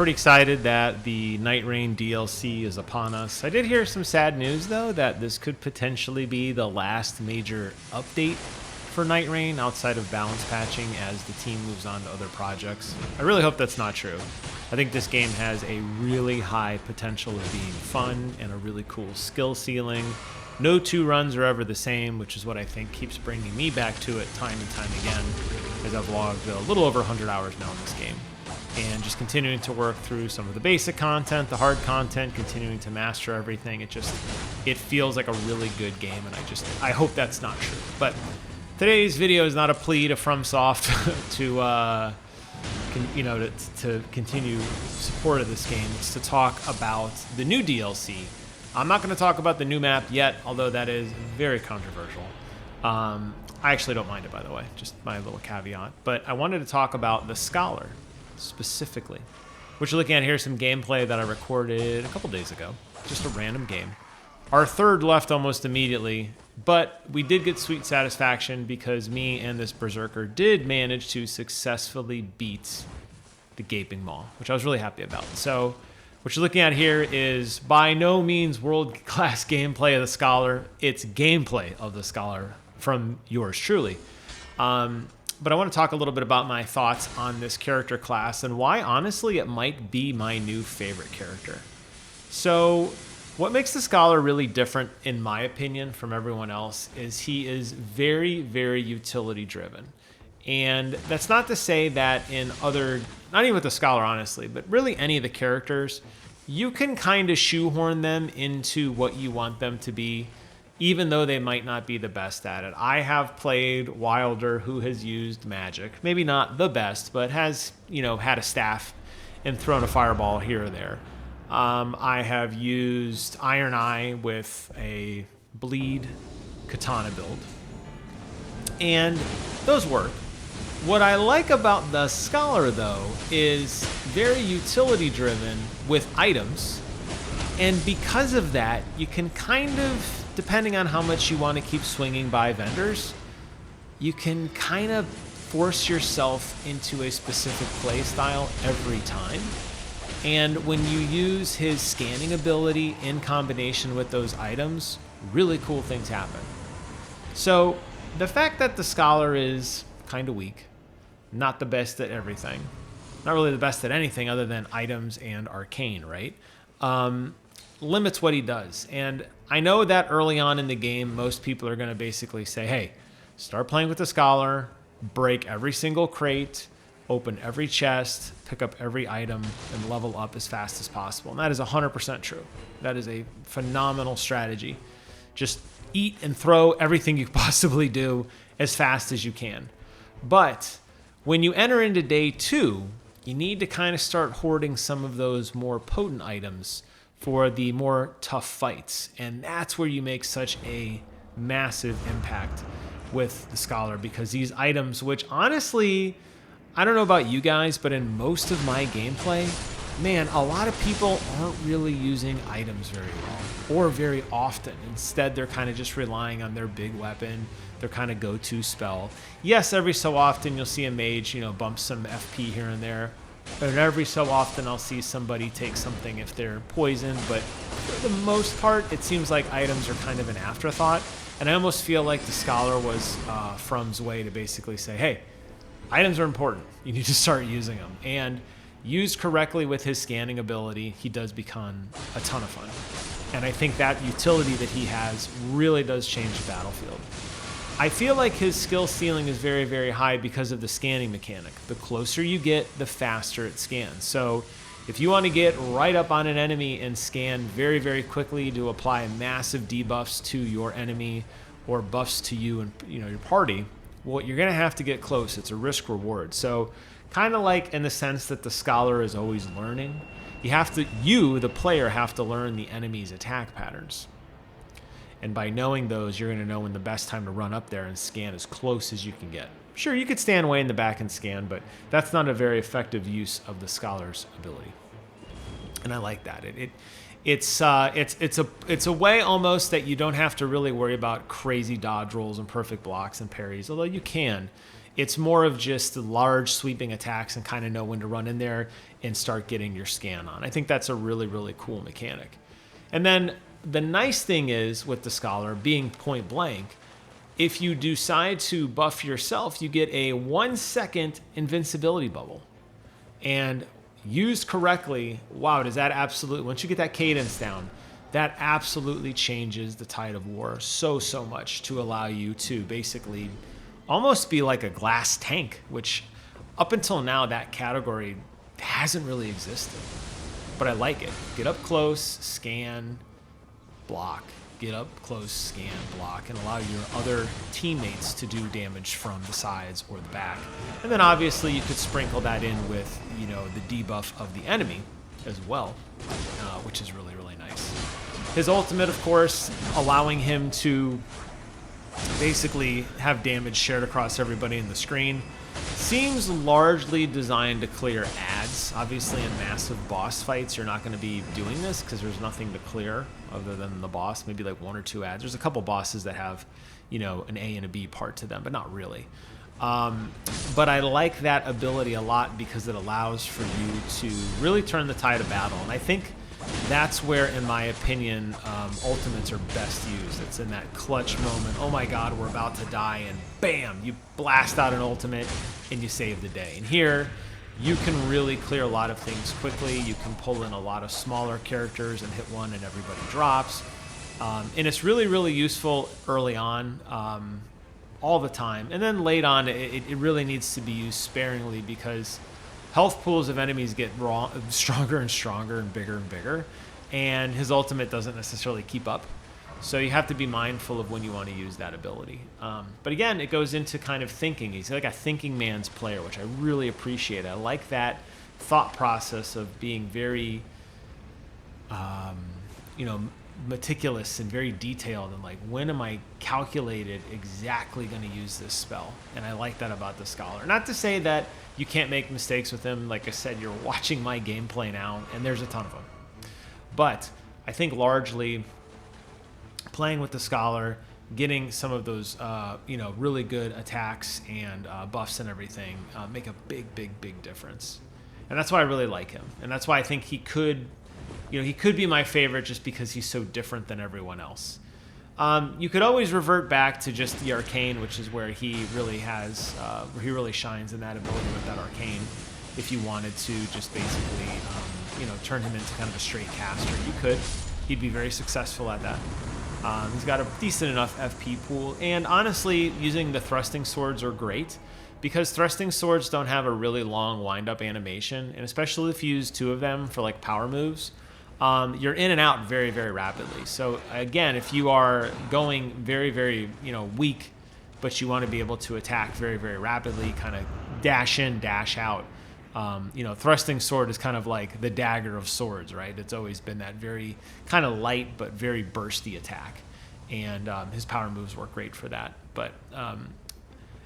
Pretty excited that the Nightreign DLC is upon us. I did hear some sad news, though, that this could potentially be the last major update for Nightreign outside of balance patching as the team moves on to other projects. I really hope that's not true. I think this game has a really high potential of being fun and a really cool skill ceiling. No two runs are ever the same, which is what I think keeps bringing me back to it time and time again, as I've logged a little over 100 hours now in this game. And just continuing to work through some of the basic content, the hard content, continuing to master everything. It feels like a really good game, and I hope that's not true. But today's video is not a plea to FromSoft to continue support of this game. It's to talk about the new DLC. I'm not going to talk about the new map yet, although that is very controversial. I actually don't mind it, by the way, just my little caveat. But I wanted to talk about the Scholar specifically. What you're looking at here is some gameplay that I recorded a couple days ago. Just a random game. Our third left almost immediately, but we did get sweet satisfaction because me and this Berserker did manage to successfully beat the Gaping Maw, which I was really happy about. So what you're looking at here is by no means world-class gameplay of the Scholar. It's gameplay of the Scholar from yours truly. But I want to talk a little bit about my thoughts on this character class and why, honestly, it might be my new favorite character. So what makes the Scholar really different, in my opinion, from everyone else is he is very, very utility-driven. And that's not to say that in other, not even with the Scholar, honestly, but really any of the characters, you can kind of shoehorn them into what you want them to be, even though they might not be the best at it. I have played Wilder, who has used magic. Maybe not the best, but has, had a staff and thrown a fireball here or there. I have used Iron Eye with a bleed katana build. And those work. What I like about the Scholar, though, is very utility-driven with items. And because of that, you can kind of, depending on how much you want to keep swinging by vendors, you can kind of force yourself into a specific play style every time. And when you use his scanning ability in combination with those items, really cool things happen. So the fact that the Scholar is kind of weak, not the best at everything, not really the best at anything other than items and arcane, right? Limits what he does. And I know that early on in the game, most people are going to basically say, hey, start playing with the Scholar, break every single crate, open every chest, pick up every item, and level up as fast as possible. And that is 100% true. That is a phenomenal strategy. Just eat and throw everything you possibly do as fast as you can. But when you enter into day 2, you need to kind of start hoarding some of those more potent items for the more tough fights. And that's where you make such a massive impact with the Scholar, because these items, which honestly, I don't know about you guys, but in most of my gameplay, man, a lot of people aren't really using items very well or very often. Instead, they're kind of just relying on their big weapon, their kind of go-to spell. Yes, every so often you'll see a mage, bump some FP here and there. And every so often I'll see somebody take something if they're poisoned, but for the most part, it seems like items are kind of an afterthought. And I almost feel like the Scholar was From's way to basically say, hey, items are important. You need to start using them. And used correctly with his scanning ability, he does become a ton of fun. And I think that utility that he has really does change the battlefield. I feel like his skill ceiling is very, very high because of the scanning mechanic. The closer you get, the faster it scans. So if you want to get right up on an enemy and scan very, very quickly to apply massive debuffs to your enemy or buffs to you and your party, well, you're going to have to get close. It's a risk reward. So kind of like in the sense that the Scholar is always learning, you, the player, have to learn the enemy's attack patterns. And by knowing those, you're going to know when the best time to run up there and scan as close as you can get. Sure, you could stand way in the back and scan, but that's not a very effective use of the Scholar's ability. And I like that. It's a way almost that you don't have to really worry about crazy dodge rolls and perfect blocks and parries, although you can. It's more of just large sweeping attacks and kind of know when to run in there and start getting your scan on. I think that's a really, really cool mechanic. And then the nice thing is with the Scholar being point blank, if you decide to buff yourself, you get a 1 second invincibility bubble. And used correctly, wow, does that absolutely, once you get that cadence down, that absolutely changes the tide of war so much to allow you to basically almost be like a glass tank, which up until now, that category hasn't really existed. But I like it. Get up close, scan, block. Get up close, scan, block, and allow your other teammates to do damage from the sides or the back. And then obviously you could sprinkle that in with, you know, the debuff of the enemy as well, which is really, really nice. His ultimate, of course, allowing him to basically have damage shared across everybody in the screen. Seems largely designed to clear ads. Obviously, in massive boss fights, you're not going to be doing this because there's nothing to clear other than the boss. Maybe like 1 or 2 ads. There's a couple bosses that have, you know, an A and a B part to them, but not really. But I like that ability a lot because it allows for you to really turn the tide of battle. And I think that's where, in my opinion, ultimates are best used. It's in that clutch moment. Oh my God, we're about to die, and bam, you blast out an ultimate and you save the day. And here, you can really clear a lot of things quickly. You can pull in a lot of smaller characters and hit one and everybody drops. And it's really, really useful early on, all the time. And then late on, it really needs to be used sparingly because health pools of enemies get stronger and stronger and bigger, and his ultimate doesn't necessarily keep up. So you have to be mindful of when you want to use that ability. But again, it goes into kind of thinking. He's like a thinking man's player, which I really appreciate. I like that thought process of being very, you know, meticulous and very detailed, and like, when am I calculated exactly going to use this spell? And I like that about the Scholar. Not to say that you can't make mistakes with him. Like I said, you're watching my gameplay now, and there's a ton of them. But I think largely playing with the Scholar, getting some of those, you know, really good attacks and buffs and everything make a big difference. And that's why I really like him. And that's why I think he could, you know, he could be my favorite just because he's so different than everyone else. You could always revert back to just the Arcane, which is where he really has, where he really shines in that ability with that Arcane. If you wanted to just basically, you know, turn him into kind of a straight caster, you could. He'd be very successful at that. He's got a decent enough FP pool, and honestly, using the thrusting swords are great because thrusting swords don't have a really long wind-up animation, and especially if you use 2 of them for like power moves, you're in and out very rapidly. So again, if you are going very, you know, weak, but you want to be able to attack very rapidly, kind of dash in, dash out. You know, thrusting sword is kind of like the dagger of swords, right? It's always been that very kind of light but very bursty attack, and his power moves work great for that. But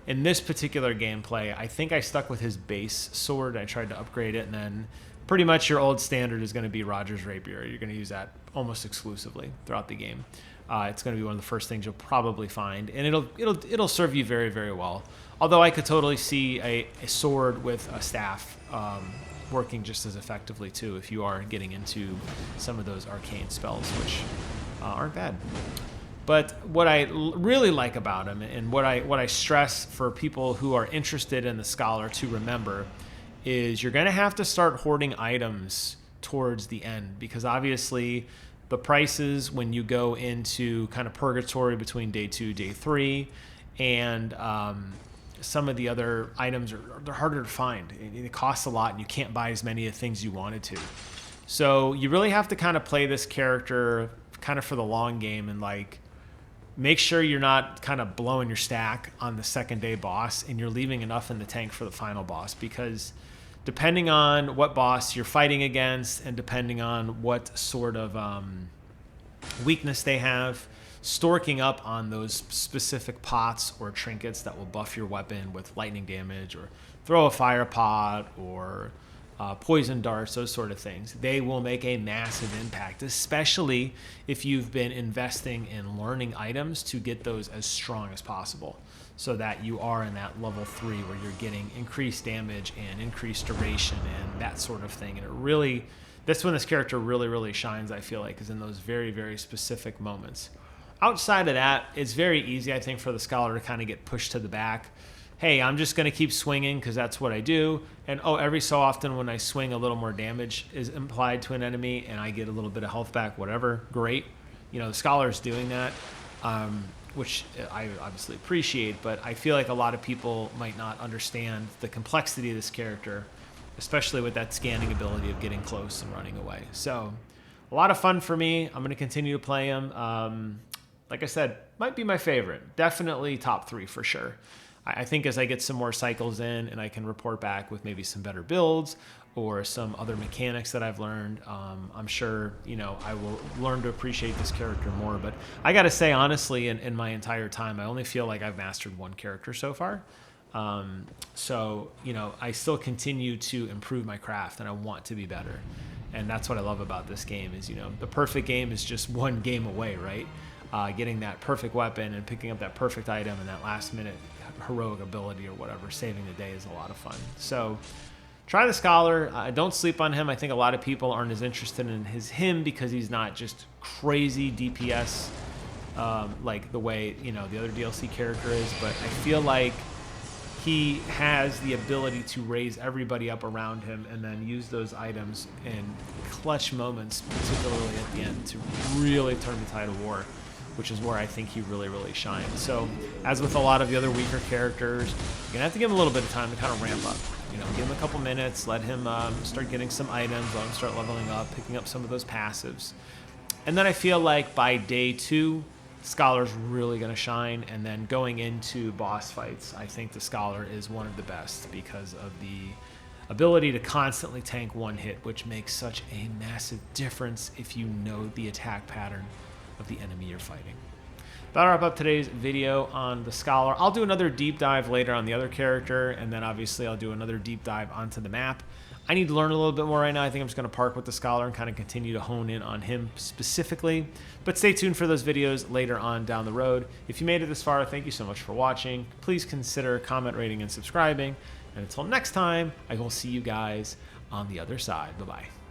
in this particular gameplay, I think I stuck with his base sword. I tried to upgrade it, and then pretty much your old standard is going to be Roger's Rapier. You're going to use that almost exclusively throughout the game. It's going to be one of the first things you'll probably find, and it'll serve you very well. Although I could totally see a sword with a staff working just as effectively too if you are getting into some of those arcane spells, which aren't bad. But what I really like about him, and what I stress for people who are interested in the Scholar to remember, is you're going to have to start hoarding items towards the end, because obviously the prices when you go into kind of purgatory between day 2, day 3, and some of the other items they're harder to find. It costs a lot, and you can't buy as many of the things you wanted to. So you really have to kind of play this character kind of for the long game, and like make sure you're not kind of blowing your stack on the second day boss, and you're leaving enough in the tank for the final boss, because depending on what boss you're fighting against, and depending on what sort of weakness they have, storking up on those specific pots or trinkets that will buff your weapon with lightning damage, or throw a fire pot, or poison darts, those sort of things, they will make a massive impact, especially if you've been investing in learning items to get those as strong as possible. so that you are in that level 3 where you're getting increased damage and increased duration and that sort of thing. And it really, that's when this character really shines, I feel like, is in those very specific moments. Outside of that, it's very easy, I think, for the Scholar to kind of get pushed to the back. Hey, I'm just going to keep swinging because that's what I do. And oh, every so often when I swing, a little more damage is implied to an enemy and I get a little bit of health back, whatever, great. You know, the Scholar's doing that, which I obviously appreciate, but I feel like a lot of people might not understand the complexity of this character, especially with that scanning ability of getting close and running away. So a lot of fun for me. I'm going to continue to play him. Like I said, might be my favorite. Definitely top 3 for sure. I think as I get some more cycles in and I can report back with maybe some better builds or some other mechanics that I've learned, I'm sure, you know, I will learn to appreciate this character more. But I got to say, honestly, in my entire time, I only feel like I've mastered one character so far. So, you know, I still continue to improve my craft and I want to be better. And that's what I love about this game is, you know, the perfect game is just one game away, right? Getting that perfect weapon and picking up that perfect item and that last minute heroic ability or whatever, saving the day is a lot of fun. So try the Scholar. Don't sleep on him. I think a lot of people aren't as interested in him because he's not just crazy DPS like the way, you know, the other DLC character is, but I feel like he has the ability to raise everybody up around him and then use those items in clutch moments, particularly at the end, to really turn the tide of war, which is where I think he really shines. So, as with a lot of the other weaker characters, you're gonna have to give him a little bit of time to kind of ramp up. You know, give him a couple minutes, let him start getting some items, let him start leveling up, picking up some of those passives. And then I feel like by day 2, Scholar's really gonna shine, and then going into boss fights, I think the Scholar is one of the best because of the ability to constantly tank one hit, which makes such a massive difference if you know the attack pattern of the enemy you're fighting. That'll wrap up today's video on the Scholar. I'll do another deep dive later on the other character, and then obviously I'll do another deep dive onto the map. I need to learn a little bit more right now. I think I'm just going to park with the Scholar and kind of continue to hone in on him specifically. But stay tuned for those videos later on down the road. If you made it this far, thank you so much for watching. Please consider comment, rating, and subscribing. And until next time, I will see you guys on the other side. Bye-bye.